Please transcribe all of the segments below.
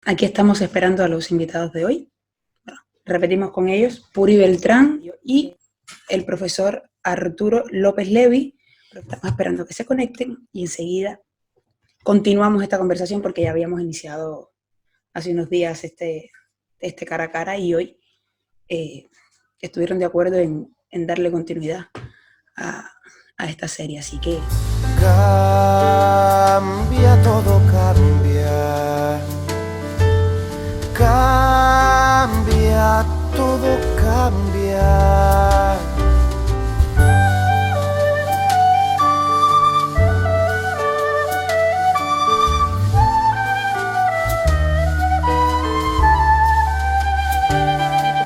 Aquí estamos esperando a los invitados de hoy. Bueno, repetimos con ellos, Puri Beltrán y el profesor Arturo López Levi. Estamos esperando que se conecten y enseguida continuamos esta conversación porque ya habíamos iniciado hace unos días este cara a cara y hoy estuvieron de acuerdo en darle continuidad a esta serie. Así que... Cambia, todo cambia. Cambia, todo cambia.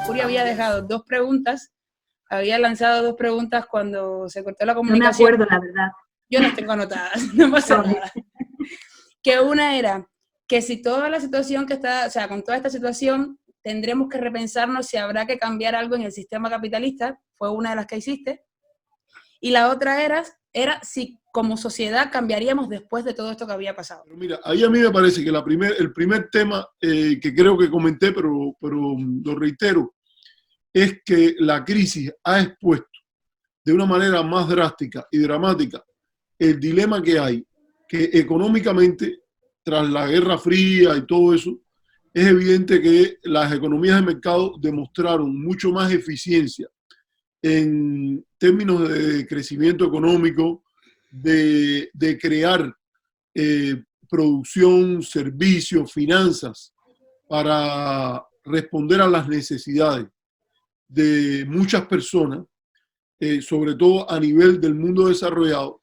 Puri había dejado dos preguntas, había lanzado dos preguntas cuando se cortó la comunicación. No me acuerdo, la verdad. Yo las tengo anotadas, no pasa nada. Que una era que si toda la situación que está, o sea, con toda esta situación, tendremos que repensarnos si habrá que cambiar algo en el sistema capitalista, fue una de las que hiciste, y la otra era si como sociedad cambiaríamos después de todo esto que había pasado. Pero mira, ahí a mí me parece que el primer tema que creo que comenté, pero lo reitero, es que la crisis ha expuesto de una manera más drástica y dramática el dilema que hay, que económicamente, tras la Guerra Fría y todo eso, es evidente que las economías de mercado demostraron mucho más eficiencia en términos de crecimiento económico, de crear producción, servicios, finanzas, para responder a las necesidades de muchas personas, sobre todo a nivel del mundo desarrollado,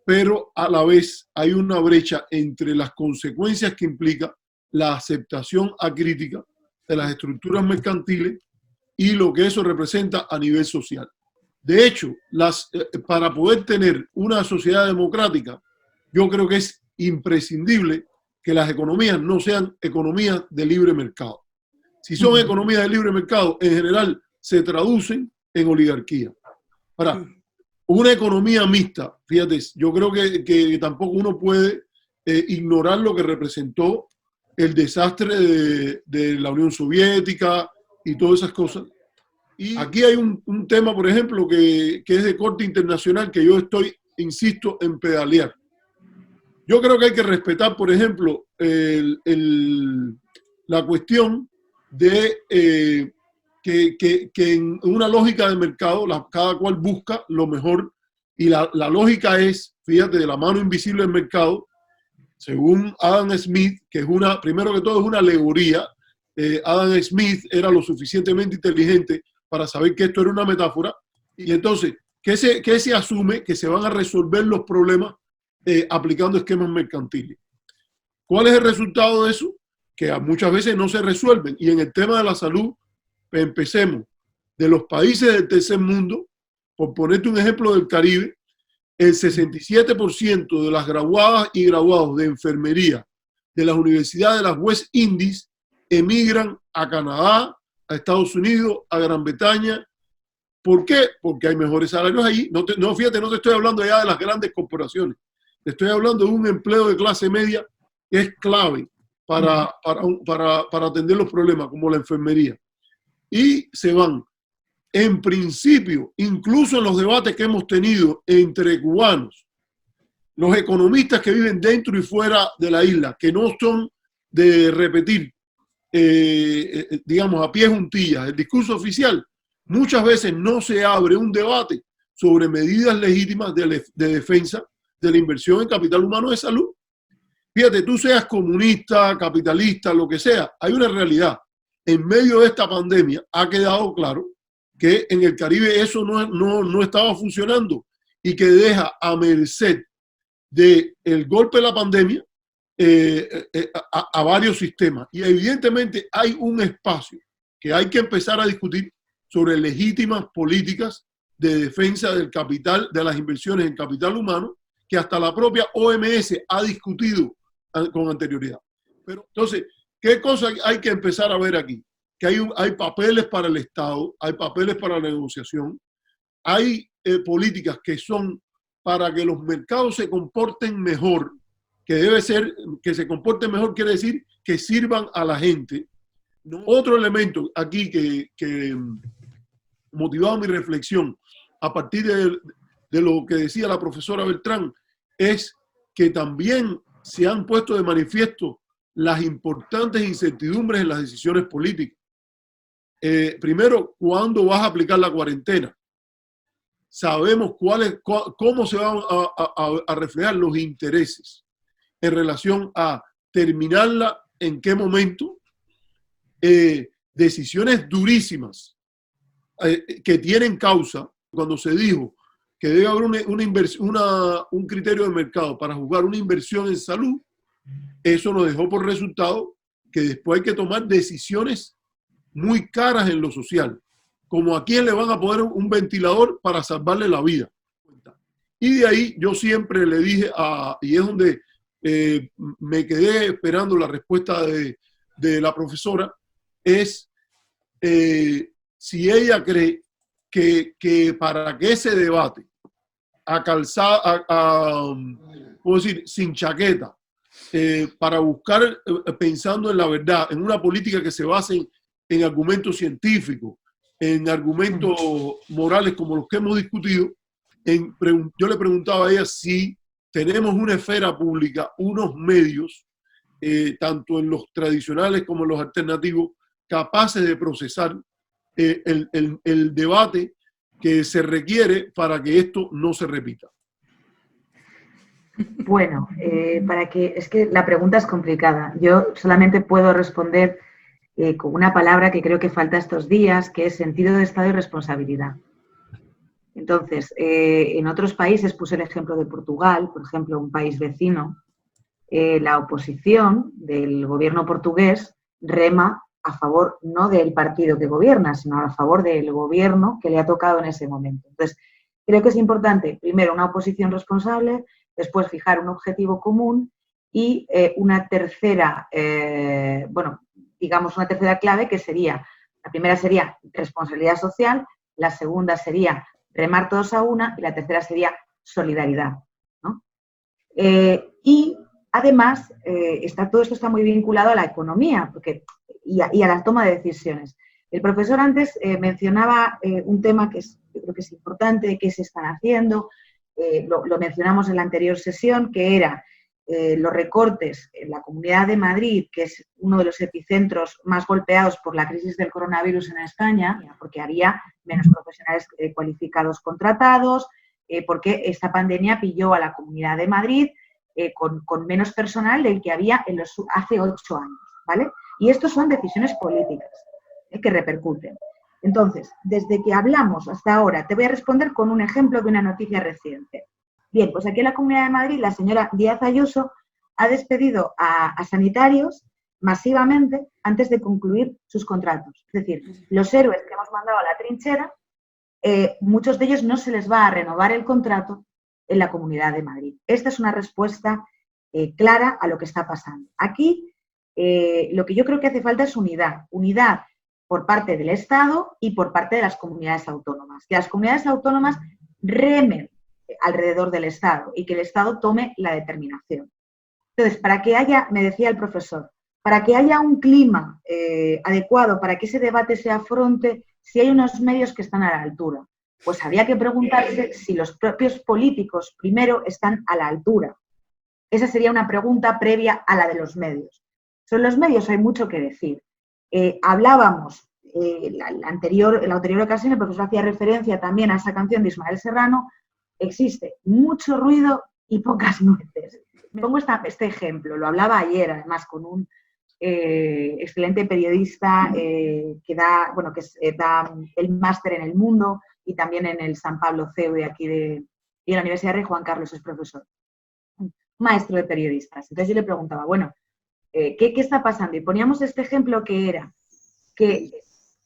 pero a la vez hay una brecha entre las consecuencias que implica la aceptación acrítica de las estructuras mercantiles y lo que eso representa a nivel social. De hecho, para poder tener una sociedad democrática, yo creo que es imprescindible que las economías no sean economías de libre mercado. Si son economías de libre mercado, en general se traducen en oligarquía. Ahora, una economía mixta, fíjate, yo creo que tampoco uno puede ignorar lo que representó el desastre de la Unión Soviética y todas esas cosas. Y aquí hay un tema, por ejemplo, que es de corte internacional, que yo insisto, en pedalear. Yo creo que hay que respetar, por ejemplo, la cuestión de que en una lógica de mercado, cada cual busca lo mejor, y la lógica es, fíjate, de la mano invisible del mercado, según Adam Smith, que primero que todo es una alegoría. Adam Smith era lo suficientemente inteligente para saber que esto era una metáfora, y entonces, ¿qué se asume? Que se van a resolver los problemas aplicando esquemas mercantiles. ¿Cuál es el resultado de eso? Que muchas veces no se resuelven. Y en el tema de la salud, pues empecemos de los países del tercer mundo, por ponerte un ejemplo del Caribe, el 67% de las graduadas y graduados de enfermería de las universidades de las West Indies emigran a Canadá, a Estados Unidos, a Gran Bretaña. ¿Por qué? Porque hay mejores salarios allí. Fíjate, no te estoy hablando ya de las grandes corporaciones. Te estoy hablando de un empleo de clase media que es clave para atender los problemas, como la enfermería. Y se van. En principio, incluso en los debates que hemos tenido entre cubanos, los economistas que viven dentro y fuera de la isla, que no son de repetir, digamos, a pie juntillas el discurso oficial, muchas veces no se abre un debate sobre medidas legítimas de defensa de la inversión en capital humano de salud. Fíjate, tú seas comunista, capitalista, lo que sea, hay una realidad. En medio de esta pandemia ha quedado claro que en el Caribe eso no estaba funcionando y que deja a merced del golpe de la pandemia a varios sistemas. Y evidentemente hay un espacio que hay que empezar a discutir sobre legítimas políticas de defensa del capital, de las inversiones en capital humano, que hasta la propia OMS ha discutido con anterioridad. Pero entonces, ¿qué cosa hay que empezar a ver aquí? Que hay papeles para el Estado, hay papeles para la negociación, hay políticas que son para que los mercados se comporten mejor, que debe ser, que se comporten mejor quiere decir que sirvan a la gente. Otro elemento aquí que motivaba mi reflexión a partir de lo que decía la profesora Beltrán es que también se han puesto de manifiesto las importantes incertidumbres en las decisiones políticas. Primero, ¿cuándo vas a aplicar la cuarentena? Sabemos cómo se van a reflejar los intereses en relación a terminarla, en qué momento. Decisiones durísimas que tienen causa. Cuando se dijo que debe haber un criterio de mercado para juzgar una inversión en salud, eso nos dejó por resultado que después hay que tomar decisiones muy caras en lo social, como a quién le van a poner un ventilador para salvarle la vida. Y de ahí yo siempre le dije, y es donde me quedé esperando la respuesta de la profesora, es si ella cree que para que ese debate ¿puedo decir?, sin chaqueta, para buscar, pensando en la verdad, en una política que se base en argumentos científicos, en argumentos morales como los que hemos discutido, yo le preguntaba a ella si tenemos una esfera pública, unos medios, tanto en los tradicionales como en los alternativos, capaces de procesar el debate que se requiere para que esto no se repita. Bueno, es que la pregunta es complicada. Yo solamente puedo responder con una palabra que creo que falta estos días, que es sentido de Estado y responsabilidad. Entonces, en otros países, puse el ejemplo de Portugal, por ejemplo, un país vecino, la oposición del gobierno portugués rema a favor no del partido que gobierna, sino a favor del gobierno que le ha tocado en ese momento. Entonces, creo que es importante, primero, una oposición responsable, después fijar un objetivo común y una tercera, digamos una tercera clave que sería, la primera sería responsabilidad social, la segunda sería remar todos a una y la tercera sería solidaridad, ¿no? Y además, todo esto está muy vinculado a la economía y a la toma de decisiones. El profesor antes mencionaba un tema que yo creo que es importante, que se están haciendo, lo mencionamos en la anterior sesión, que era los recortes en la Comunidad de Madrid, que es uno de los epicentros más golpeados por la crisis del coronavirus en España, porque había menos profesionales cualificados contratados, porque esta pandemia pilló a la Comunidad de Madrid con menos personal del que había hace 8 años, ¿vale? Y estos son decisiones políticas que repercuten. Entonces, desde que hablamos hasta ahora, te voy a responder con un ejemplo de una noticia reciente. Bien, pues aquí en la Comunidad de Madrid la señora Díaz Ayuso ha despedido a sanitarios masivamente antes de concluir sus contratos. Es decir, los héroes que hemos mandado a la trinchera, muchos de ellos no se les va a renovar el contrato en la Comunidad de Madrid. Esta es una respuesta clara a lo que está pasando. Aquí lo que yo creo que hace falta es unidad por parte del Estado y por parte de las comunidades autónomas. Que las comunidades autónomas remen alrededor del Estado y que el Estado tome la determinación. Entonces, para que haya, me decía el profesor, para que haya un clima adecuado, para que ese debate se afronte, si hay unos medios que están a la altura, pues habría que preguntarse si los propios políticos primero están a la altura. Esa sería una pregunta previa a la de los medios. Sobre los medios hay mucho que decir. Hablábamos, en la anterior ocasión, el profesor hacía referencia también a esa canción de Ismael Serrano, existe mucho ruido y pocas nueces. Me pongo este ejemplo, lo hablaba ayer además con un excelente periodista que da el máster en El Mundo y también en el San Pablo CEU de aquí de la Universidad de Juan Carlos, es profesor, maestro de periodistas. Entonces yo le preguntaba, bueno, ¿qué está pasando? Y poníamos este ejemplo que era que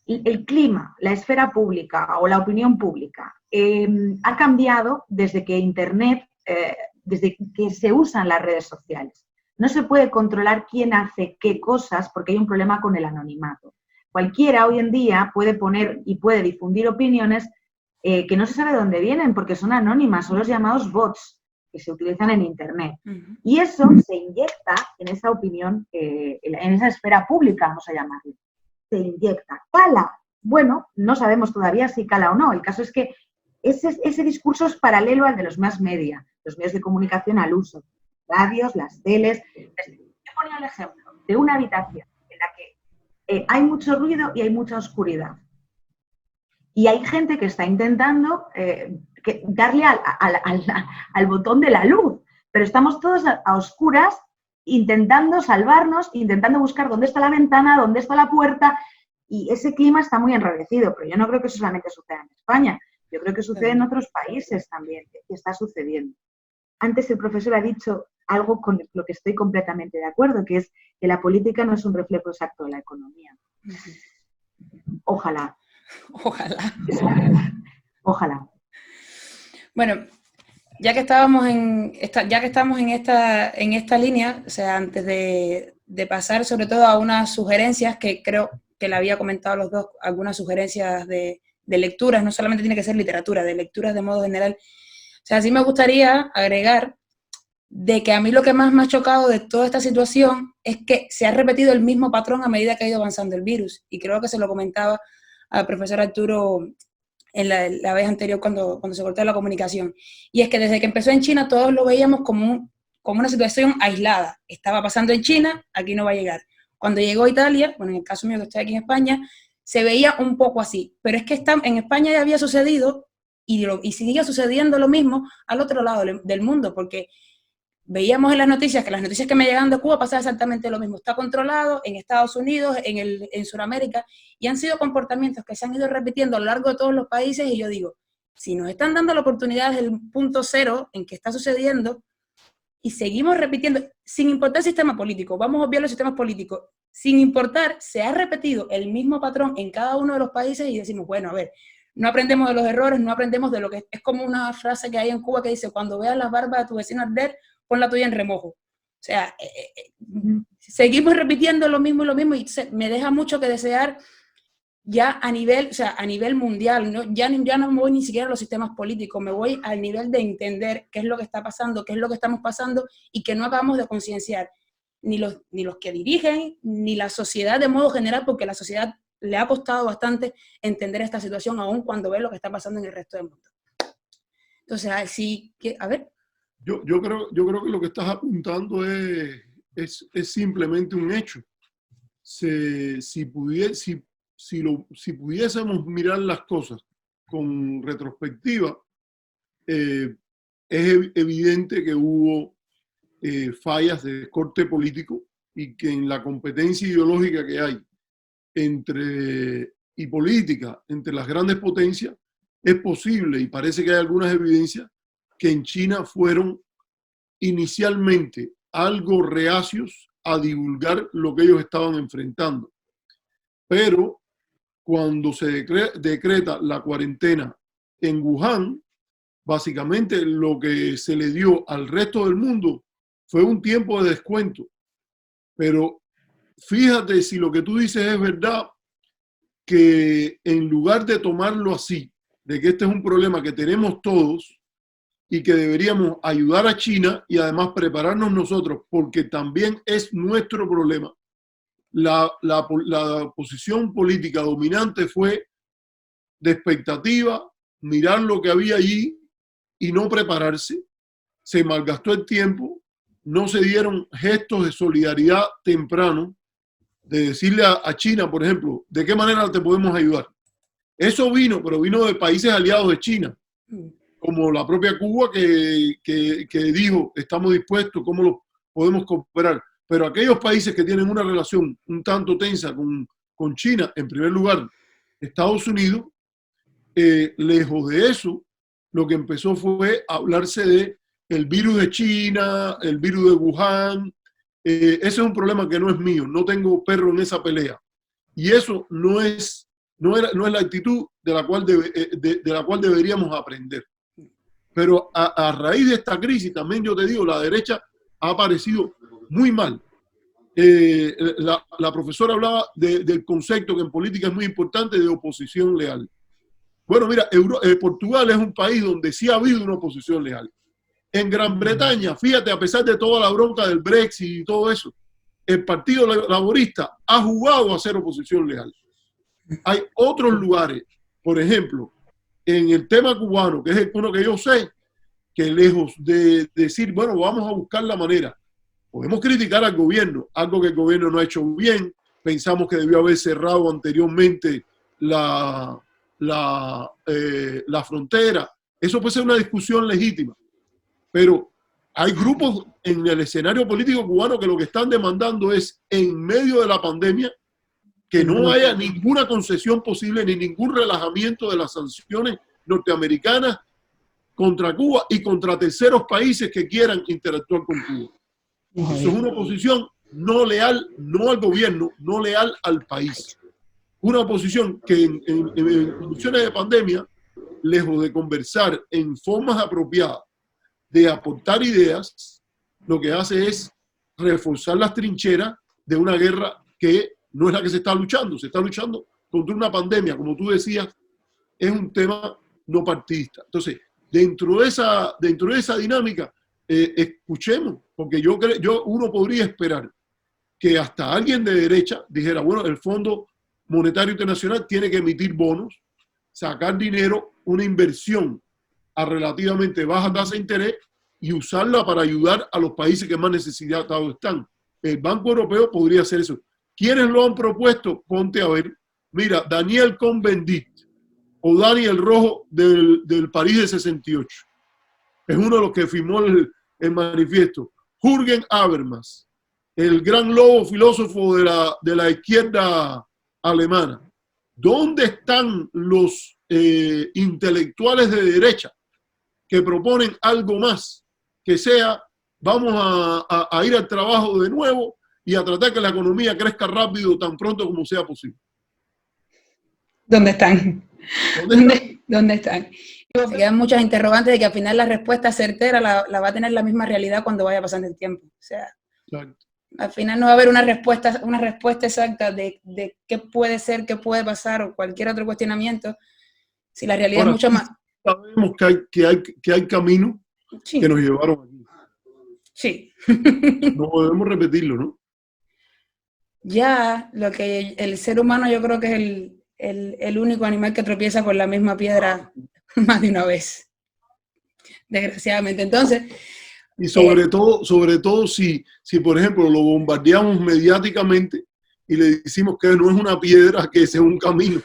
el clima, la esfera pública o la opinión pública ha cambiado desde que Internet, desde que se usan las redes sociales. No se puede controlar quién hace qué cosas porque hay un problema con el anonimato. Cualquiera hoy en día puede poner y puede difundir opiniones que no se sabe de dónde vienen porque son anónimas, son los llamados bots. que se utilizan en Internet. Ujú. Y eso se inyecta en esa opinión, en esa esfera pública, vamos a llamarlo. Se inyecta. ¿Cala? Bueno, no sabemos todavía si cala o no. El caso es que ese discurso es paralelo al de los más media, los medios de comunicación al uso, radios, las teles. He ponido el ejemplo de una habitación en la que hay mucho ruido y hay mucha oscuridad. Y hay gente que está intentando darle al botón de la luz, pero estamos todos a oscuras intentando salvarnos, intentando buscar dónde está la ventana, dónde está la puerta, y ese clima está muy enrarecido, pero yo no creo que eso solamente suceda en España, yo creo que sucede en otros países también, que está sucediendo. Antes el profesor ha dicho algo con lo que estoy completamente de acuerdo, que es que la política no es un reflejo exacto de la economía. Ojalá. Ojalá. Ojalá. Bueno, ya que estábamos en esta línea, o sea, antes de pasar sobre todo a unas sugerencias que creo que le había comentado a los dos, algunas sugerencias de lecturas, no solamente tiene que ser literatura, de lecturas de modo general. O sea, sí me gustaría agregar de que a mí lo que más me ha chocado de toda esta situación es que se ha repetido el mismo patrón a medida que ha ido avanzando el virus. Y creo que se lo comentaba al profesor Arturo en la vez anterior cuando se cortó la comunicación. Y es que desde que empezó en China todos lo veíamos como una situación aislada. Estaba pasando en China, aquí no va a llegar. Cuando llegó a Italia, bueno, en el caso mío que estoy aquí en España, se veía un poco así. Pero es que en España ya había sucedido y seguía sucediendo lo mismo al otro lado del mundo, porque veíamos en las noticias que las noticias que me llegaban de Cuba pasaba exactamente lo mismo. Está controlado en Estados Unidos, en Sudamérica, y han sido comportamientos que se han ido repitiendo a lo largo de todos los países, y yo digo, si nos están dando la oportunidad desde el punto cero en que está sucediendo, y seguimos repitiendo, sin importar el sistema político, vamos a obviar los sistemas políticos, sin importar, se ha repetido el mismo patrón en cada uno de los países, y decimos, bueno, a ver, no aprendemos de los errores, no aprendemos de lo que es como una frase que hay en Cuba que dice, cuando veas las barbas de tu vecino arder, pon la tuya en remojo. O sea, seguimos repitiendo lo mismo, y me deja mucho que desear ya a nivel mundial, ¿no? Ya no me voy ni siquiera a los sistemas políticos, me voy al nivel de entender qué es lo que está pasando, qué es lo que estamos pasando, y que no acabamos de concienciar ni los que dirigen, ni la sociedad de modo general, porque la sociedad le ha costado bastante entender esta situación, aún cuando ve lo que está pasando en el resto del mundo. Entonces, así que, a ver. Yo creo que lo que estás apuntando es simplemente un hecho. Si pudiésemos mirar las cosas con retrospectiva, es evidente que hubo fallas de corte político y que en la competencia ideológica que hay y política entre las grandes potencias, es posible, y parece que hay algunas evidencias, que en China fueron inicialmente algo reacios a divulgar lo que ellos estaban enfrentando. Pero cuando se decreta la cuarentena en Wuhan, básicamente lo que se le dio al resto del mundo fue un tiempo de descuento. Pero fíjate si lo que tú dices es verdad, que en lugar de tomarlo así, de que este es un problema que tenemos todos y que deberíamos ayudar a China y además prepararnos nosotros, porque también es nuestro problema, la posición política dominante fue de expectativa, mirar lo que había allí y no prepararse. Se malgastó el tiempo, no se dieron gestos de solidaridad temprano, de decirle a China, por ejemplo, ¿de qué manera te podemos ayudar? Eso pero vino de países aliados de China, como la propia Cuba que dijo, estamos dispuestos, ¿cómo lo podemos cooperar? Pero aquellos países que tienen una relación un tanto tensa con China, en primer lugar, Estados Unidos, lejos de eso, lo que empezó fue hablarse de el virus de China, el virus de Wuhan. Ese es un problema que no es mío, no tengo perro en esa pelea. Y eso no es la actitud de la cual deberíamos aprender. Pero a raíz de esta crisis, también yo te digo, la derecha ha aparecido muy mal. La profesora hablaba del concepto que en política es muy importante de oposición leal. Bueno, mira, Portugal es un país donde sí ha habido una oposición leal. En Gran Bretaña, fíjate, a pesar de toda la bronca del Brexit y todo eso, el Partido Laborista ha jugado a ser oposición legal. Hay otros lugares, por ejemplo, en el tema cubano, que es uno que yo sé, que lejos de decir, bueno, vamos a buscar la manera, podemos criticar al gobierno, algo que el gobierno no ha hecho bien, pensamos que debió haber cerrado anteriormente la frontera, eso puede ser una discusión legítima, pero hay grupos en el escenario político cubano que lo que están demandando es, en medio de la pandemia, que no haya ninguna concesión posible ni ningún relajamiento de las sanciones norteamericanas contra Cuba y contra terceros países que quieran interactuar con Cuba. Eso es una oposición no leal, no al gobierno, no leal al país. Una oposición que en condiciones de pandemia, lejos de conversar en formas apropiadas, de aportar ideas, lo que hace es reforzar las trincheras de una guerra que no es la que se está luchando contra una pandemia, como tú decías, es un tema no partidista. Entonces, dentro de esa dinámica, escuchemos, porque uno podría esperar que hasta alguien de derecha dijera, bueno, el Fondo Monetario Internacional tiene que emitir bonos, sacar dinero, una inversión a relativamente baja tasa de interés y usarla para ayudar a los países que más necesitados están. El Banco Europeo podría hacer eso. ¿Quiénes lo han propuesto? Ponte a ver. Mira, Daniel Cohn-Bendit o Daniel Rojo del París de 68. Es uno de los que firmó el manifiesto. Jürgen Habermas, el gran lobo filósofo de la izquierda alemana. ¿Dónde están los intelectuales de derecha que proponen algo más? Que sea, vamos a ir al trabajo de nuevo y a tratar que la economía crezca rápido tan pronto como sea posible. ¿Dónde están? ¿Dónde están? Se quedan muchas interrogantes de que al final la respuesta certera la va a tener la misma realidad cuando vaya pasando el tiempo. O sea, claro. Al final no va a haber una respuesta exacta de qué puede ser, qué puede pasar o cualquier otro cuestionamiento, si la realidad es mucho más. Sabemos que hay caminos que nos llevaron aquí. Sí. No podemos repetirlo, ¿no? Ya, lo que el ser humano yo creo que es el único animal que tropieza con la misma piedra más de una vez, desgraciadamente. Entonces, y sobre todo si, por ejemplo, lo bombardeamos mediáticamente y le decimos que no es una piedra, que ese es un camino.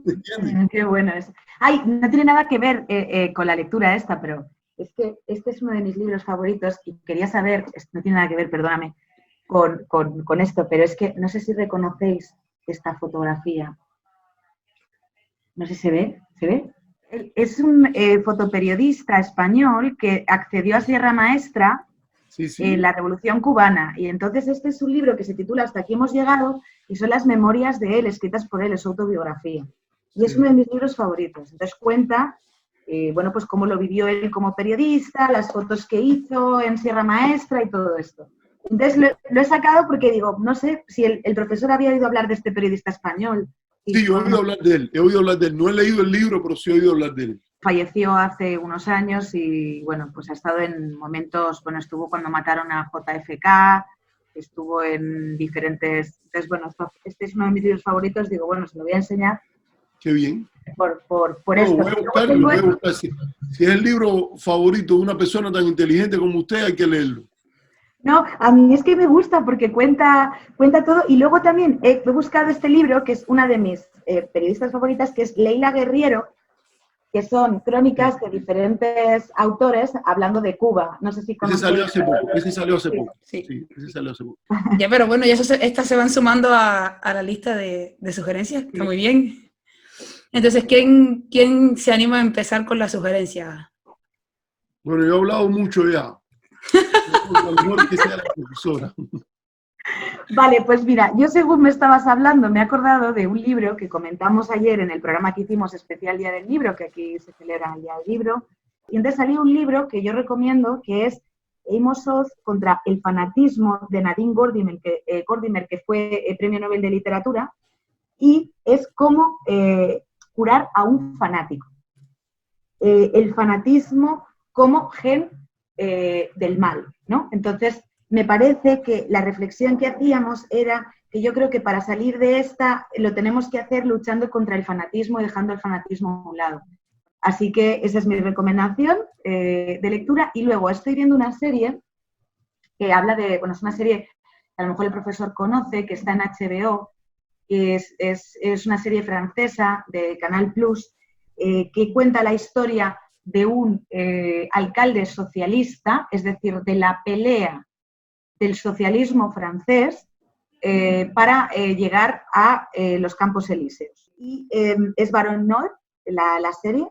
¿Entiendes? Qué bueno eso. Ay, no tiene nada que ver con la lectura esta, pero es que este es uno de mis libros favoritos y quería saber, no tiene nada que ver, perdóname, con esto, pero es que no sé si reconocéis esta fotografía. No sé si se ve, ¿se ve? Es un fotoperiodista español que accedió a Sierra Maestra en la Revolución Cubana. Y entonces este es un libro que se titula Hasta aquí hemos llegado y son las memorias de él, escritas por él, es su autobiografía. Y es uno de mis libros favoritos. Entonces cuenta, bueno, pues cómo lo vivió él como periodista, las fotos que hizo en Sierra Maestra y todo esto. Entonces lo he sacado porque digo, no sé si el profesor había oído hablar de este periodista español. Sí, yo he oído hablar de él, No he leído el libro, pero sí he oído hablar de él. Falleció hace unos años y, bueno, pues ha estado en momentos, bueno, estuvo cuando mataron a JFK, estuvo en diferentes... Entonces, bueno, este es uno de mis libros favoritos, digo, bueno, se lo voy a enseñar. Qué bien. Por no, esto. Voy a buscar. Si es el libro favorito de una persona tan inteligente como usted, hay que leerlo. No, a mí es que me gusta porque cuenta todo. Y luego también he buscado este libro, que es una de mis periodistas favoritas, que es Leila Guerriero, que son crónicas de diferentes autores hablando de Cuba. No sé si Ese salió hace poco. Sí, ese salió hace poco. Ya, pero bueno, estas se van sumando a la lista de sugerencias. Está muy bien. Entonces, ¿quién se anima a empezar con la sugerencia? Bueno, yo he hablado mucho ya. A lo mejor que sea la profesora. Vale, pues mira, yo según me estabas hablando me he acordado de un libro que comentamos ayer en el programa que hicimos especial Día del Libro, que aquí se celebra el Día del Libro, y entonces salió un libro que yo recomiendo que es Amos Oz contra el fanatismo de Nadine Gordimer, que fue Premio Nobel de Literatura, y es cómo curar a un fanático. El fanatismo como gen del mal, ¿no? Entonces, me parece que la reflexión que hacíamos era que yo creo que para salir de esta lo tenemos que hacer luchando contra el fanatismo y dejando el fanatismo a un lado. Así que esa es mi recomendación de lectura. Y luego estoy viendo una serie que habla de, bueno, es una serie que a lo mejor el profesor conoce, que está en HBO, que es una serie francesa de Canal Plus, que cuenta la historia de un alcalde socialista, es decir, de la pelea del socialismo francés para llegar a los Campos Elíseos. Y es Baron Noir, la serie,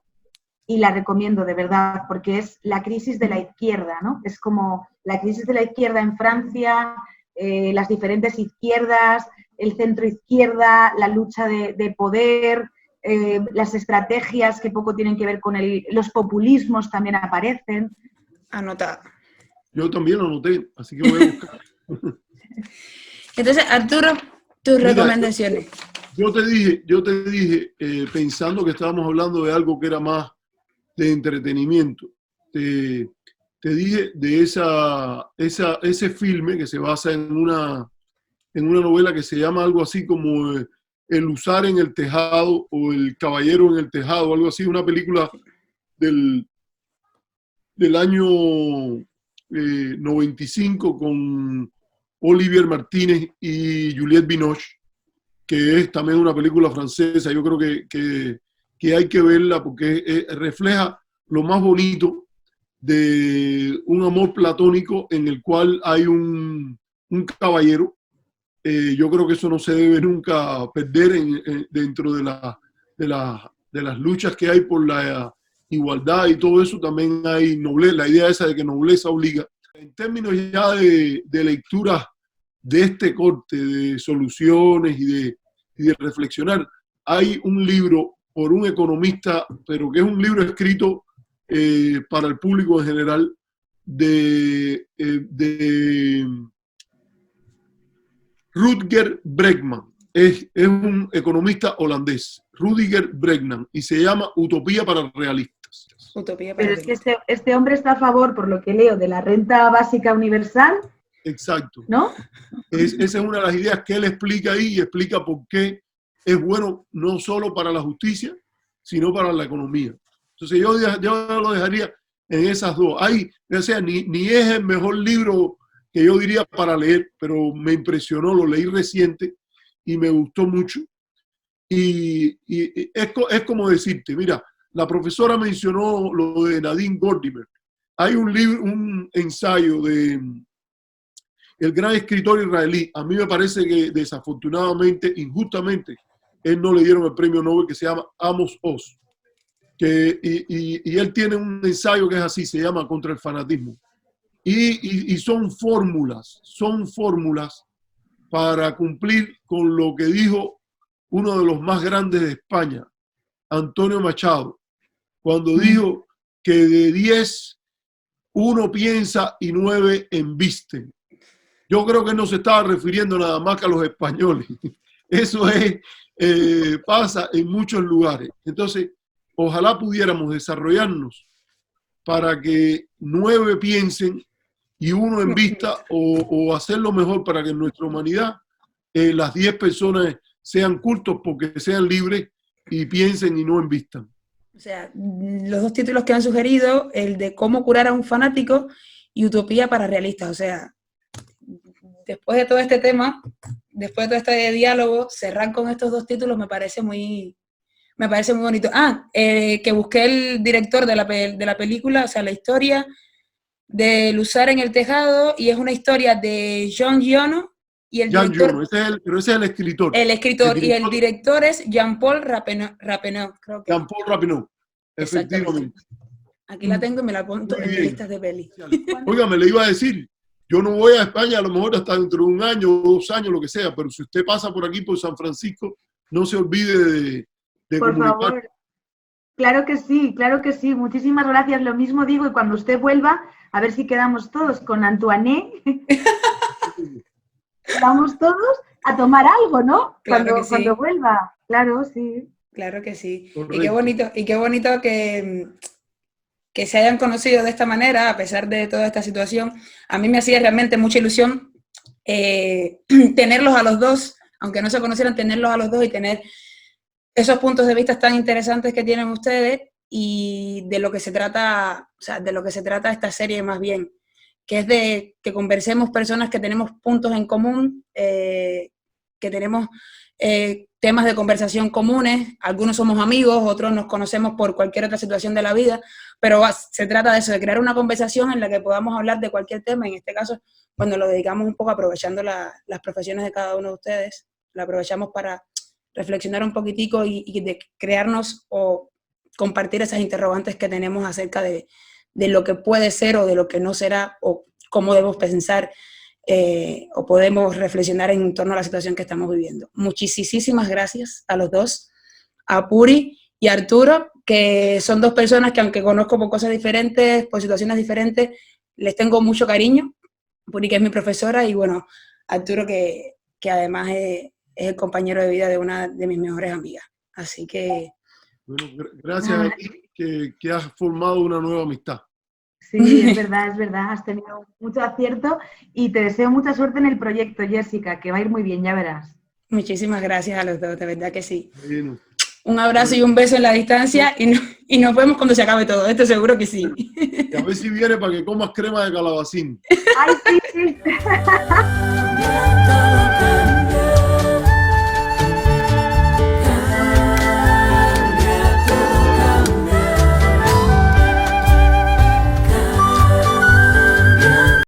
y la recomiendo de verdad, porque es la crisis de la izquierda, ¿no? Es como la crisis de la izquierda en Francia, las diferentes izquierdas, el centro izquierda, la lucha de poder, las estrategias que poco tienen que ver con los populismos también aparecen. Anotado. Yo también lo anoté, así que voy a buscar. Entonces, Arturo, tus Mira, recomendaciones. Yo te dije, pensando que estábamos hablando de algo que era más de entretenimiento, te dije de ese filme que se basa en una novela que se llama algo así como El Husar en el Tejado o El Caballero en el Tejado, algo así, una película del año 95 con Olivier Martínez y Juliette Binoche, que es también una película francesa. Yo creo que hay que verla porque refleja lo más bonito de un amor platónico en el cual hay un caballero. Yo creo que eso no se debe nunca perder dentro de las luchas que hay por la igualdad y todo eso. También hay nobleza, la idea esa de que nobleza obliga. En términos ya de lectura de este corte, de soluciones y de reflexionar, hay un libro por un economista, pero que es un libro escrito para el público en general, de Rutger Bregman. Es un economista holandés, Rutger Bregman, y se llama Utopía para realistas. Utopía para Pero es que este hombre está a favor, por lo que leo, de la renta básica universal. Exacto. ¿No? Esa es una de las ideas que él explica ahí y explica por qué es bueno no solo para la justicia, sino para la economía. Entonces yo lo dejaría en esas dos. O sea, ni es el mejor libro que yo diría para leer, pero me impresionó, lo leí reciente y me gustó mucho. Y es como decirte, mira, la profesora mencionó lo de Nadine Gordimer. Hay un ensayo de el gran escritor israelí. A mí me parece que desafortunadamente, injustamente, él no le dieron el premio Nobel, que se llama Amos Oz. Y él tiene un ensayo que es así, se llama Contra el fanatismo. Y son fórmulas para cumplir con lo que dijo uno de los más grandes de España, Antonio Machado, cuando dijo que de 10, 1 piensa y 9 embisten. Yo creo que no se estaba refiriendo nada más que a los españoles. Eso pasa en muchos lugares. Entonces, ojalá pudiéramos desarrollarnos para que 9 piensen y 1 embista o hacerlo mejor para que en nuestra humanidad las 10 personas sean cultos porque sean libres y piensen y no embistan. O sea, los 2 títulos que han sugerido, el de Cómo curar a un fanático y Utopía para realistas. O sea, después de todo este tema, después de todo este diálogo, cerrar con estos 2 títulos me parece muy bonito. Que busqué el director de la película, o sea, la historia de El Husar en el Tejado, y es una historia de Jean Giono, y el director... Pero ese es el escritor. El escritor, y el director es Jean-Paul Rappeneau, creo que. Jean-Paul Rappeneau, efectivamente. Aquí la tengo y me la apunto en mis listas de peli. Oiga, me le iba a decir, yo no voy a España a lo mejor hasta dentro de 1 año o 2 años, lo que sea, pero si usted pasa por aquí, por San Francisco, no se olvide de por comunicar. Favor. Claro que sí. Muchísimas gracias. Lo mismo digo, y cuando usted vuelva, a ver si quedamos todos con Antoine. Vamos todos a tomar algo, ¿no? Claro cuando vuelva. Claro, sí. Claro que sí. Correcto. Y qué bonito que se hayan conocido de esta manera, a pesar de toda esta situación. A mí me hacía realmente mucha ilusión tenerlos a los dos, aunque no se conocieran, tenerlos a los dos y tener esos puntos de vista tan interesantes que tienen ustedes y de lo que se trata, o sea, de lo que se trata esta serie más bien, que es de que conversemos personas que tenemos puntos en común, que tenemos temas de conversación comunes, algunos somos amigos, otros nos conocemos por cualquier otra situación de la vida, pero se trata de eso, de crear una conversación en la que podamos hablar de cualquier tema, en este caso, cuando lo dedicamos un poco aprovechando las profesiones de cada uno de ustedes, la aprovechamos para reflexionar un poquitico y de crearnos o compartir esas interrogantes que tenemos acerca de lo que puede ser o de lo que no será, o cómo debemos pensar o podemos reflexionar en torno a la situación que estamos viviendo. Muchísimas gracias a los dos, a Puri y a Arturo, que son dos personas que aunque conozco por cosas diferentes, por situaciones diferentes, les tengo mucho cariño. Puri, que es mi profesora, y bueno, Arturo, que además es el compañero de vida de una de mis mejores amigas. Así que... Bueno, gracias a ti que has formado una nueva amistad. Sí, es verdad, has tenido mucho acierto y te deseo mucha suerte en el proyecto, Jessica, que va a ir muy bien, ya verás. Muchísimas gracias a los dos, de verdad que sí. Bueno. Un abrazo y un beso en la distancia y nos vemos cuando se acabe todo, esto seguro que sí. Y a ver si viene para que comas crema de calabacín. ¡Ay, sí!